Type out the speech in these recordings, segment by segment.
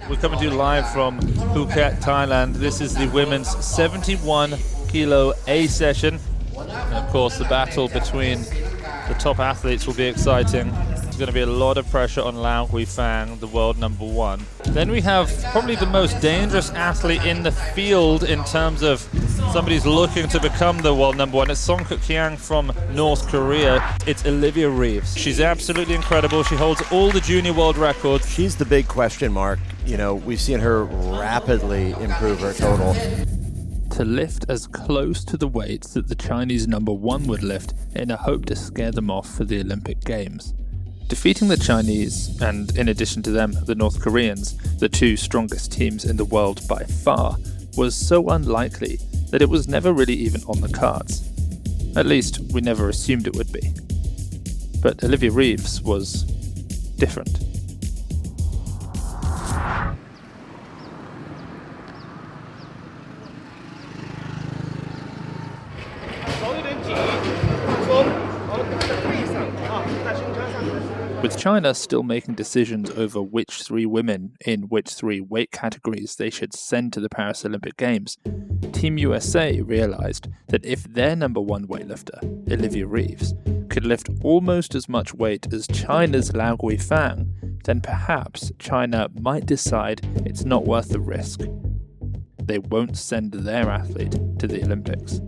We're coming to you live from Phuket, Thailand. This is the women's 71 kilo A session. And of course, the battle between the top athletes will be exciting. There's going to be a lot of pressure on Lau Guifang, the world #1. Then we have probably the most dangerous athlete in the field in terms of somebody who's looking to become the world #1. It's Song Kyang from North Korea. It's Olivia Reeves. She's absolutely incredible. She holds all the junior world records. She's the big question mark. You know, we've seen her rapidly improve her total. To lift as close to the weights that the Chinese #1 would lift in a hope to scare them off for the Olympic Games. Defeating the Chinese, and in addition to them, the North Koreans, the two strongest teams in the world by far, was so unlikely that it was never really even on the cards. At least, we never assumed it would be. But Olivia Reeves was different. With China still making decisions over which 3 women in which 3 weight categories they should send to the Paris Olympic Games, Team USA realized that if their #1 weightlifter, Olivia Reeves, could lift almost as much weight as China's Lau Guifang, then perhaps China might decide it's not worth the risk. They won't send their athlete to the Olympics.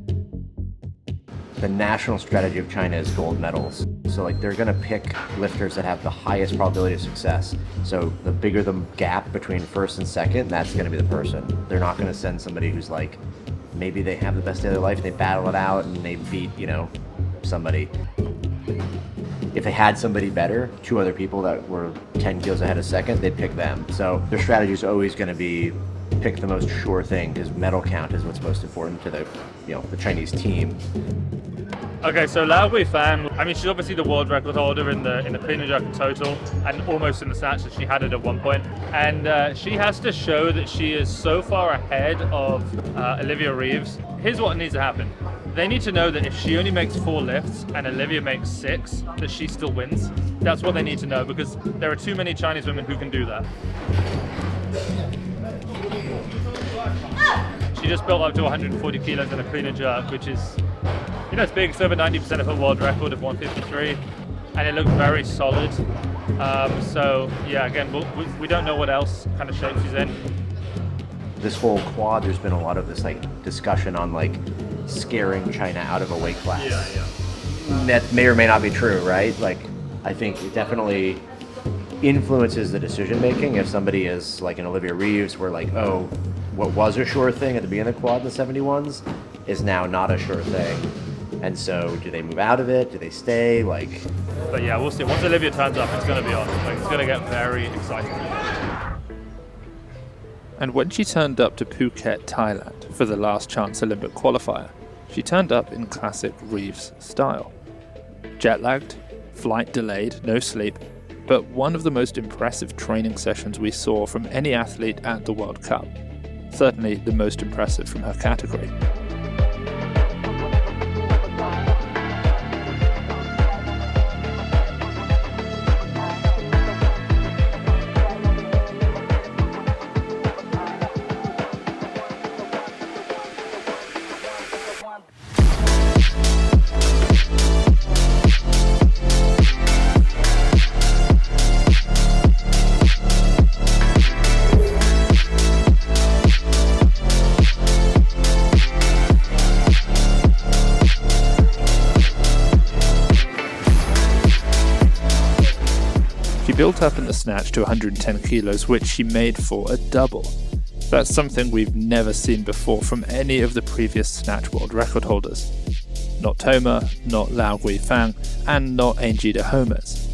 The national strategy of China is gold medals. So like they're gonna pick lifters that have the highest probability of success. So the bigger the gap between first and second, that's gonna be the person. They're not gonna send somebody who's like, maybe they have the best day of their life, they battle it out and they beat, you know, somebody. If they had somebody better, 2 other people that were 10 kilos ahead of second, they'd pick them. So their strategy is always gonna be pick the most sure thing, because medal count is what's most important to the, you know, the Chinese team. Okay, so Lau Guifang, I mean, she's obviously the world record holder in the clean and jerk in total, and almost in the snatch that she had it at one point. And she has to show that she is so far ahead of Olivia Reeves. Here's what needs to happen. They need to know that if she only makes 4 lifts and Olivia makes 6, that she still wins. That's what they need to know, because there are too many Chinese women who can do that. She just built up to 140 kilos in a clean and jerk, which is, you know, it's big. It's over 90% of her world record of 153, and it looks very solid. So yeah, again, we don't know what else kind of shape she's in. This whole quad, there's been a lot of this like discussion on like scaring China out of a weight class. Yeah. That may or may not be true, right? Like, I think it definitely influences the decision making. If somebody is like an Olivia Reeves, where like, oh, what was a sure thing at the beginning of the quad in the 71s is now not a sure thing. And so do they move out of it? Do they stay? Like, but yeah, we'll see. Once Olivia turns up, it's going to be on. Like, it's going to get very exciting. And when she turned up to Phuket, Thailand for the last chance Olympic qualifier, she turned up in classic Reeves style. Jet-lagged, flight delayed, no sleep, but one of the most impressive training sessions we saw from any athlete at the World Cup. Certainly the most impressive from her category. Built up in the snatch to 110 kilos, which she made for a double. That's something we've never seen before from any of the previous snatch world record holders. Not Toma, not Lau Guifang, and not Angida Homers.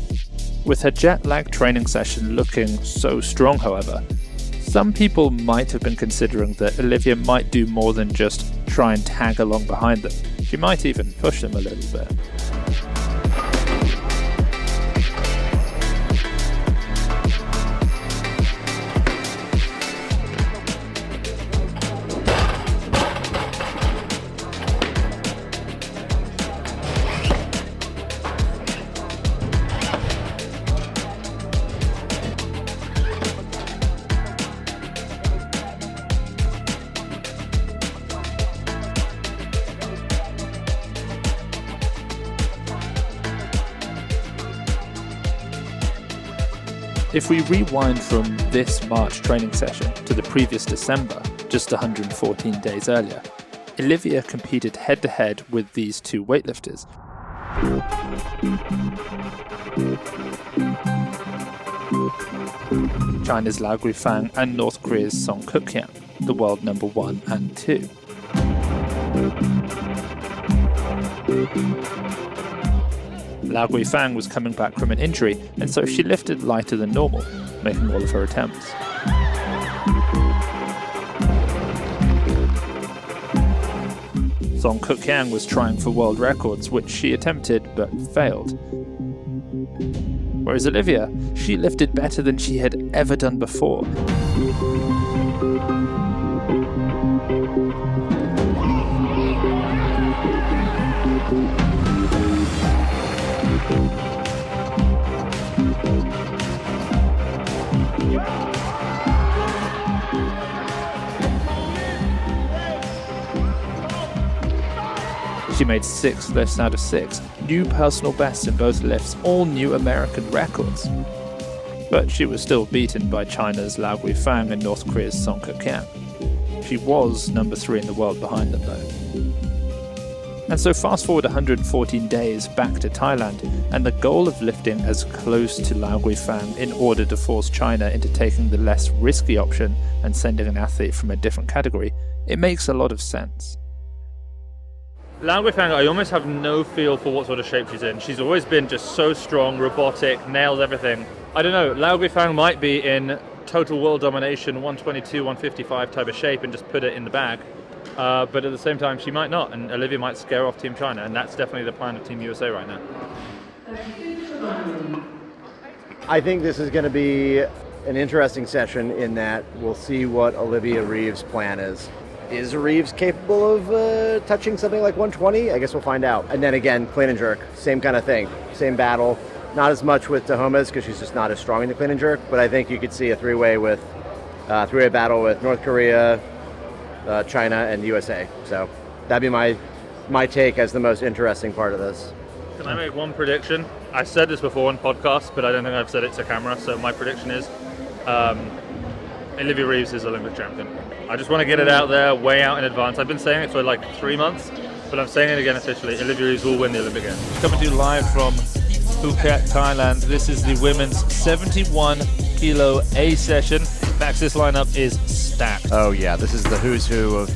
With her jet lag training session looking so strong, however, some people might have been considering that Olivia might do more than just try and tag along behind them. She might even push them a little bit. If we rewind from this March training session to the previous December, just 114 days earlier, Olivia competed head-to-head with these two weightlifters. China's Lao Guifang and North Korea's Song Kuk-yang, the world number 1 and 2. Lao Guifang was coming back from an injury, and so she lifted lighter than normal, making all of her attempts. Song Kuk-yang was trying for world records, which she attempted but failed. Whereas Olivia, she lifted better than she had ever done before. She made 6 lifts out of 6, new personal bests in both lifts, all new American records. But she was still beaten by China's Lao Guifang and North Korea's Song Kuk-yang. She was number 3 in the world behind them though. And so fast forward 114 days back to Thailand, and the goal of lifting as close to Lao Guifang in order to force China into taking the less risky option and sending an athlete from a different category, it makes a lot of sense. Lao Guifang, I almost have no feel for what sort of shape she's in. She's always been just so strong, robotic, nails everything. I don't know, Lao Guifang might be in total world domination, 122, 155 type of shape and just put it in the bag. But at the same time, she might not, and Olivia might scare off Team China, and that's definitely the plan of Team USA right now. I think this is going to be an interesting session in that we'll see what Olivia Reeves' plan is. Is Reeves capable of touching something like 120? I guess we'll find out. And then again, clean and jerk, same kind of thing, same battle. Not as much with Tahomas because she's just not as strong in the clean and jerk, but I think you could see a three-way battle with North Korea, China, and USA. So that'd be my take as the most interesting part of this. Can I make one prediction? I said this before on podcasts, but I don't think I've said it to camera. So my prediction is Olivia Reeves is Olympic champion. I just want to get it out there, way out in advance. I've been saying it for like 3 months, but I'm saying it again officially. Olivia Reeves will win the Olympic Games. Coming to you live from Phuket, Thailand. This is the women's 71 kilo A session. Max, this lineup is stacked. Oh yeah, this is the who's who of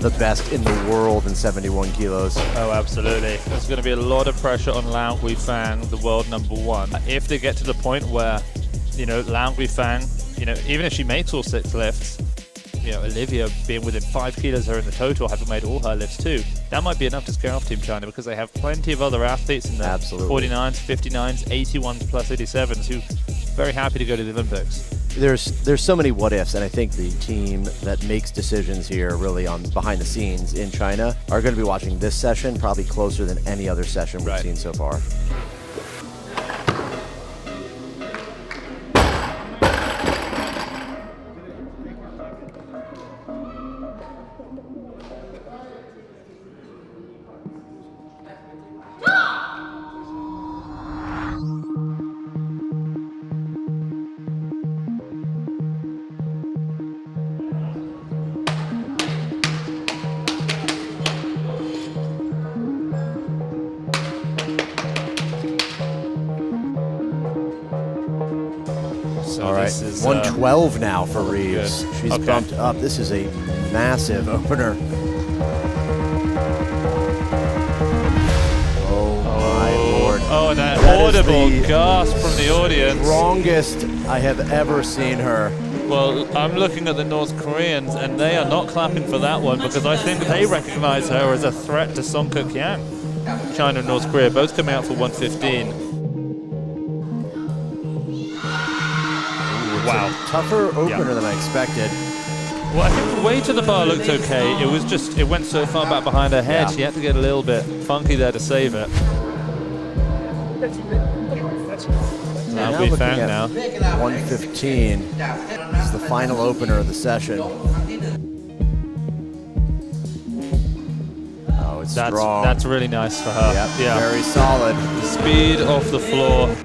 the best in the world in 71 kilos. Oh, absolutely. There's going to be a lot of pressure on Lao Guifang, the world number 1. If they get to the point where, Lao Guifang, even if she makes all 6 lifts, Olivia being within 5 kilos of her in the total, having made all her lifts too, that might be enough to scare off Team China because they have plenty of other athletes in there. Absolutely. 49s, 59s, 81s plus 87s who are very happy to go to the Olympics. There's so many what ifs, and I think the team that makes decisions here really on behind the scenes in China are going to be watching this session probably closer than any other session we've seen so far. All right, this is 112 now for Reeves. Good. She's bumped up. This is a massive opener. Oh my lord. Oh, that That is audible the gasp from the audience. Strongest I have ever seen her. Well, I'm looking at the North Koreans, and they are not clapping for that one because I think they recognize her as a threat to Song Kuk-yang. China and North Korea both coming out for 115. Wow. Tougher opener than I expected. Well, I think the weight of the bar looked okay. It went so far back behind her head, she had to get a little bit funky there to save it. Now looking at 115. This is the final opener of the session. Oh, it's strong. That's really nice for her. Yep, yeah. very solid. The speed off the floor.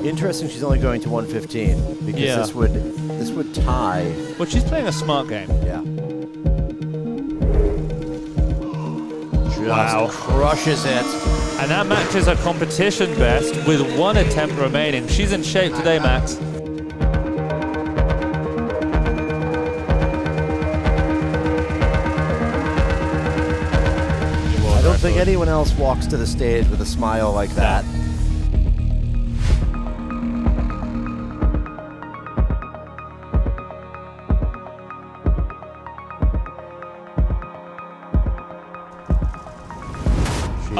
Interesting she's only going to 115 because this would tie. Well, she's playing a smart game. Yeah. Wow. Just crushes it. And that matches her competition best with 1 attempt remaining. She's in shape today, Max. I don't think anyone else walks to the stage with a smile like that.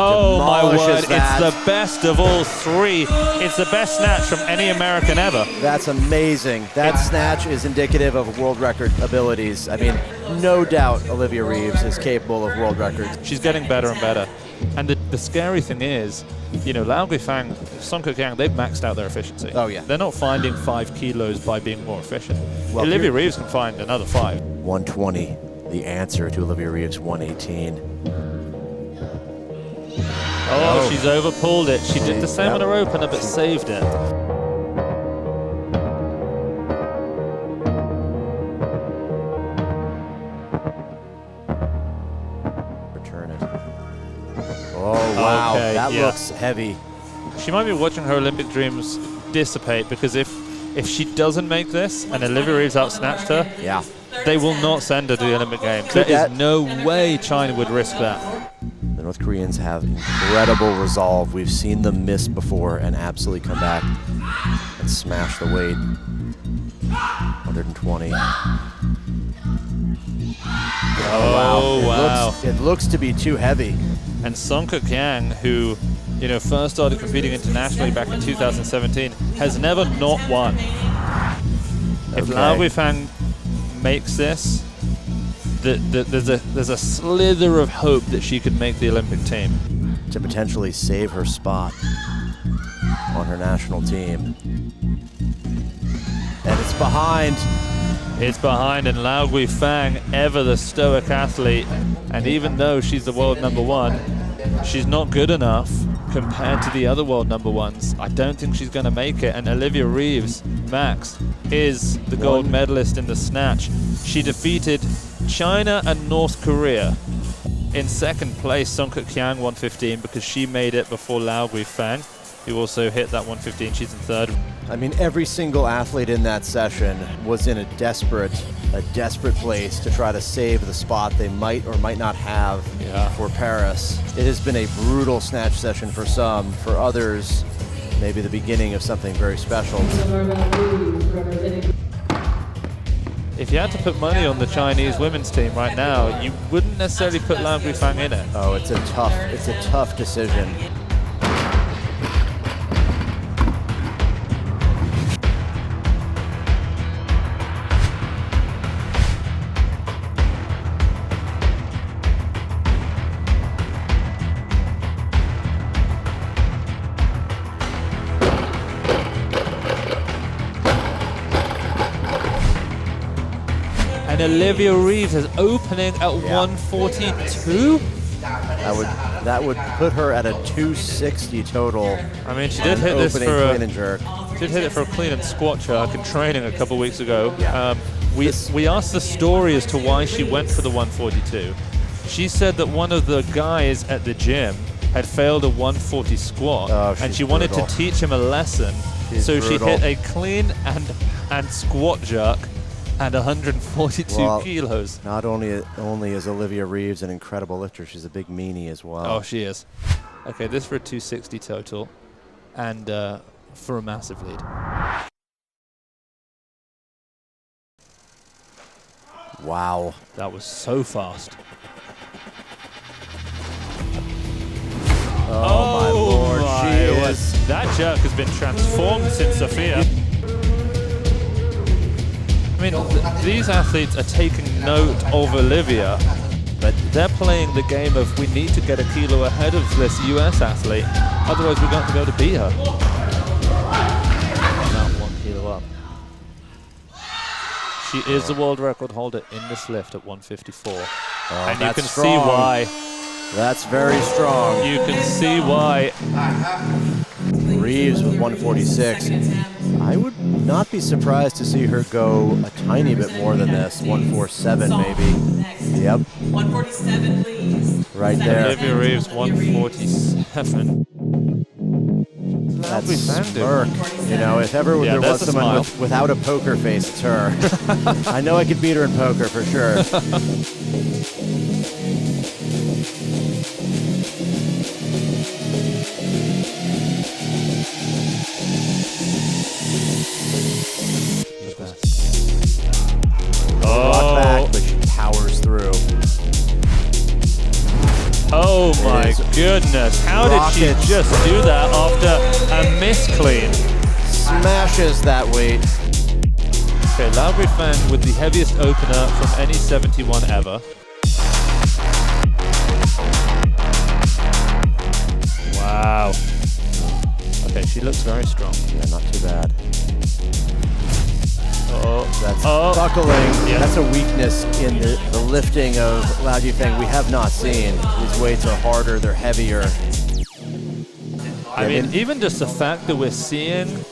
Oh my word, that. It's the best of all 3. It's the best snatch from any American ever. That's amazing. That snatch is indicative of world record abilities. I mean, no doubt Olivia Reeves is capable of world records. She's getting better and better. And the scary thing is, you know, Lao Guifang, Song Kuk-yang, they've maxed out their efficiency. Oh, yeah. They're not finding 5 kilos by being more efficient. Well, Olivia Reeves can find another 5. 120, the answer to Olivia Reeves' 118. Oh, she's overpulled it. She did the same on her opener, but saved it. Return it. Oh, wow. Okay, that looks heavy. She might be watching her Olympic dreams dissipate, because if she doesn't make this and Olivia Reeves outsnatched her, they will not send her to the Olympic Games. There is no way China would risk that. The North Koreans have incredible resolve. We've seen them miss before and absolutely come back and smash the weight. 120. Oh, wow. It looks to be too heavy. And Song Kuk-yang, who, you know, first started competing internationally back in 2017, has never not won. If Lao Guifang makes this, there's a slither of hope that she could make the Olympic team. To potentially save her spot on her national team. And it's behind. It's behind, and Lao Guifang, ever the stoic athlete, and even though she's the world #1, she's not good enough compared to the other world #1s. I don't think she's going to make it, and Olivia Reeves, Max, is the gold medalist in the snatch. She defeated China and North Korea. In second place, Song Kuk-yang 115, because she made it before Lao Guifang, who also hit that 115. She's in third. I mean, every single athlete in that session was in a desperate place to try to save the spot they might or might not have for Paris. It has been a brutal snatch session for some. For others, maybe the beginning of something very special. If you had to put money on the Chinese women's team right now, you wouldn't necessarily put Lao Guifang in it. Oh, it's a tough decision. And Olivia Reeves is opening at 142. That would put her at a 260 total. I mean, she did hit this for a clean and jerk. Did hit it for a clean and squat jerk in training a couple weeks ago. We asked the story as to why she went for the 142. She said that one of the guys at the gym had failed a 140 squat, and she wanted to teach him a lesson. So she hit a clean and squat jerk and 142 kilos. Not only is Olivia Reeves an incredible lifter, she's a big meanie as well. Oh, she is. Okay, this for a 260 total, and for a massive lead. Wow. That was so fast. Oh my lord, that jerk has been transformed since Sophia. I mean, these athletes are taking note of Olivia, but they're playing the game of we need to get a kilo ahead of this US athlete, otherwise we're going to be able to beat her. Now 1 kilo up. She is the world record holder in this lift at 154. And you can see why. That's very strong. You can see why. Reeves with 146. I would not be surprised to see her go a tiny bit more than this, 147 maybe. Yep. 147, please. Right there. Olivia Reeves, 147. That's smirk. You know, if ever there was someone without a poker face, it's her. I know I could beat her in poker for sure. Rock back, but she powers through. Oh my goodness, how did she just do that after a miss clean? Smashes that weight. Okay, Lao Guifeng with the heaviest opener from any 71 ever. Wow. Okay, she looks very strong. Yeah, not too bad. Oh, that's buckling. Yeah. That's a weakness in the lifting of Lao Guifeng we have not seen. These weights are harder, they're heavier. I mean, even just the fact that we're seeing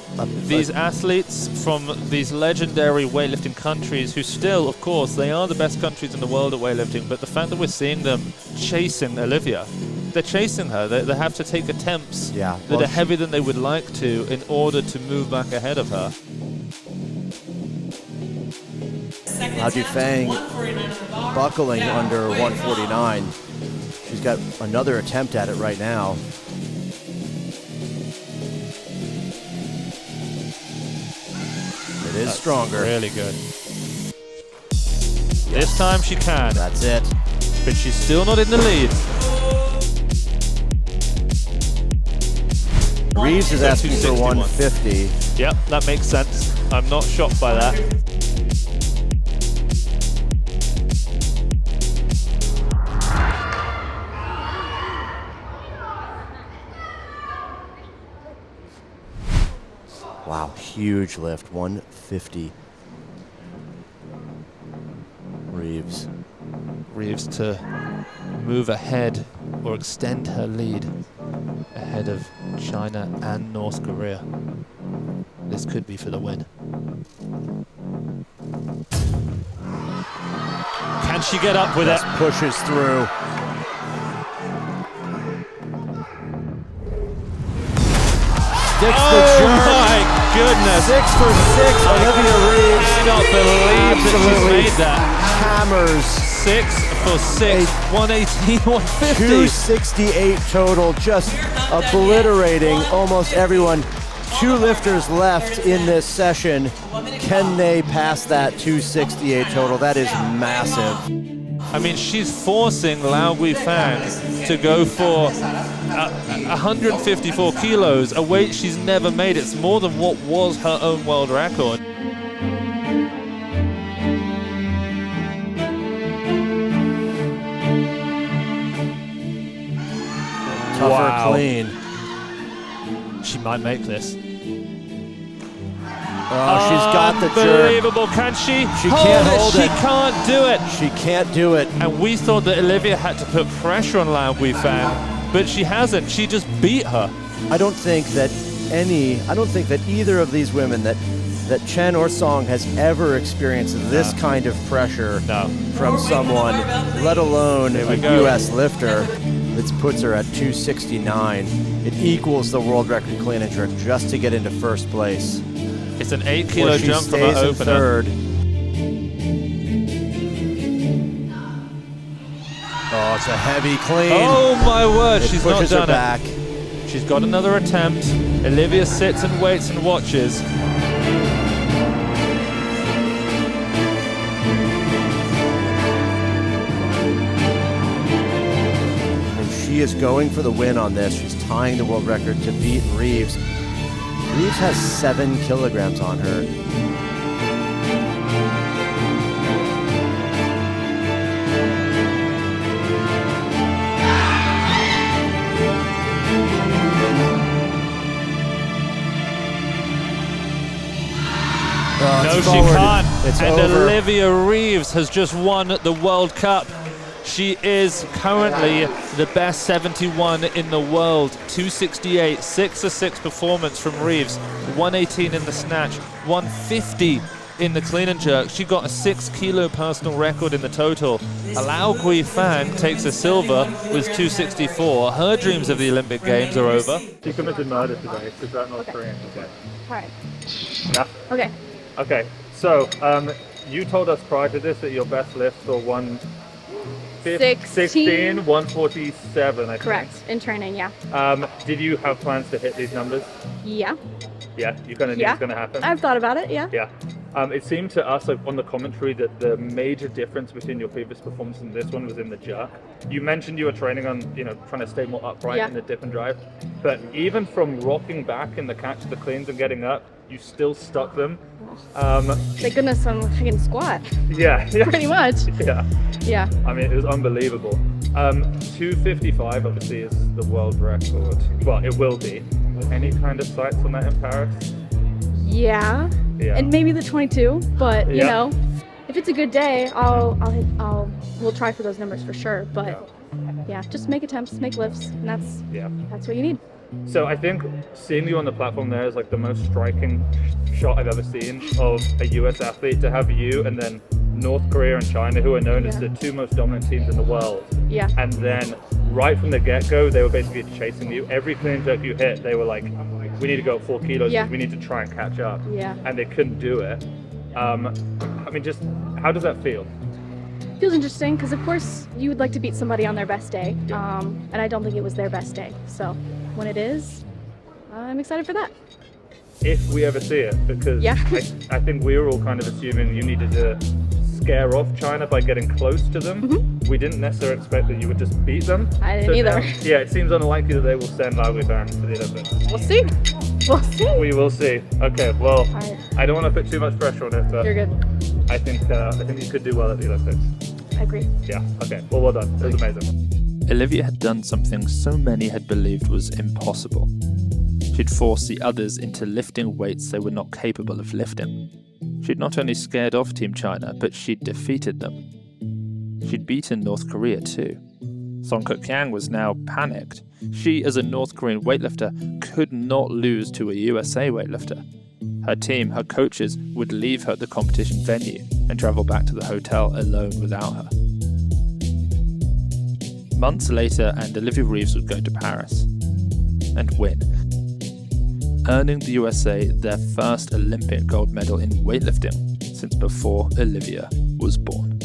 these athletes from these legendary weightlifting countries who still, of course, they are the best countries in the world at weightlifting, but the fact that we're seeing them chasing Olivia, they're chasing her. They have to take attempts that are heavier than they would like to in order to move back ahead of her. Lao Guifeng buckling under 149. She's got another attempt at it right now. It is stronger. Really good. This time she can. That's it. But she's still not in the lead. Reeves is asking for 150. Yep, that makes sense. I'm not shocked by that. Wow, huge lift, 150. Reeves. Reeves to move ahead or extend her lead ahead of China and North Korea. This could be for the win. Can she get up with it? Pushes through. Oh my goodness! 6 for 6, Olivia Reeves. I cannot believe that she's made that. Hammers. 6 for 6, 118, 150. 268 total, just obliterating almost everyone. 2 lifters left in this session. Can they pass that 268 total? That is massive. I mean, she's forcing Lao Guifeng to go for 154 kilos, a weight she's never made. It's more than what was her own world record. Tougher clean. She might make this. Oh, she's got the jerk. Unbelievable, can she? She can't hold it. She can't do it. She can't do it. And we thought that Olivia had to put pressure on Lao Guifeng, but she hasn't. She just beat her. I don't think that either of these women, that Chen or Song, has ever experienced this kind of pressure from someone, let alone a U.S. lifter. This puts her at 269. It equals the world record clean and jerk just to get into first place. It's an 8 kilo jump from her opener. Third. Oh, it's a heavy clean. Oh my word, she's not pushes her done back. it. She's got another attempt. Olivia sits and waits and watches. And she is going for the win on this. She's tying the world record to beat Reeves. Reeves has 7 kilograms on her. No, she can't. And Olivia Reeves has just won the World Cup. She is currently the best 71 in the world. 268, 6-6 performance from Reeves. 118 in the snatch, 150 in the clean and jerk. She got a 6 kilo personal record in the total. Alao Gui Fang takes a silver with 264. Her dreams of the Olympic Games are over. She committed murder today, so is that not Korean? Okay. Alright. Yeah. Okay. Okay, so you told us prior to this that your best lifts were 116, 147, I think. Correct. In training, yeah. Did you have plans to hit these numbers? Yeah. Yeah, you kind of knew it was going to happen? I've thought about it, yeah. Yeah. It seemed to us, like on the commentary, that the major difference between your previous performance and this one was in the jerk. You mentioned you were training on, trying to stay more upright in the dip and drive. But even from rocking back in the catch of the cleans and getting up, you still stuck them. Thank goodness I can squat. Yeah. Pretty much. Yeah. Yeah. I mean, it was unbelievable. 255 obviously is the world record. Well, it will be. Any kind of sights on that in Paris? Yeah. And maybe the 22, but you know, if it's a good day, we'll try for those numbers for sure. But yeah, just make attempts, make lifts, and that's what you need. So I think seeing you on the platform there is like the most striking shot I've ever seen of a US athlete, to have you and then North Korea and China, who are known as the two most dominant teams in the world. Yeah. And then right from the get-go, they were basically chasing you. Every clean jerk you hit, they were like, we need to go 4 kilos, we need to try and catch up. Yeah. And they couldn't do it. I mean, just how does that feel? Feels interesting because, of course, you would like to beat somebody on their best day. And I don't think it was their best day. So when it is, I'm excited for that. If we ever see it, because I think we were all kind of assuming you needed to scare off China by getting close to them. We didn't necessarily expect that you would just beat them. I didn't either. Now, it seems unlikely that they will send Lao Guifan to the Olympics. We'll see. We'll see. We will see. Okay, well, right. I don't want to put too much pressure on it, but You're good. I think you could do well at the Olympics. I agree. Yeah, okay. Well done. It was amazing. Olivia had done something so many had believed was impossible. She'd forced the others into lifting weights they were not capable of lifting. She'd not only scared off Team China, but she'd defeated them. She'd beaten North Korea too. Song Kuk-yang was now panicked. She, as a North Korean weightlifter, could not lose to a USA weightlifter. Her team, her coaches, would leave her at the competition venue and travel back to the hotel alone without her. Months later, and Olivia Reeves would go to Paris and win, earning the USA their first Olympic gold medal in weightlifting since before Olivia was born.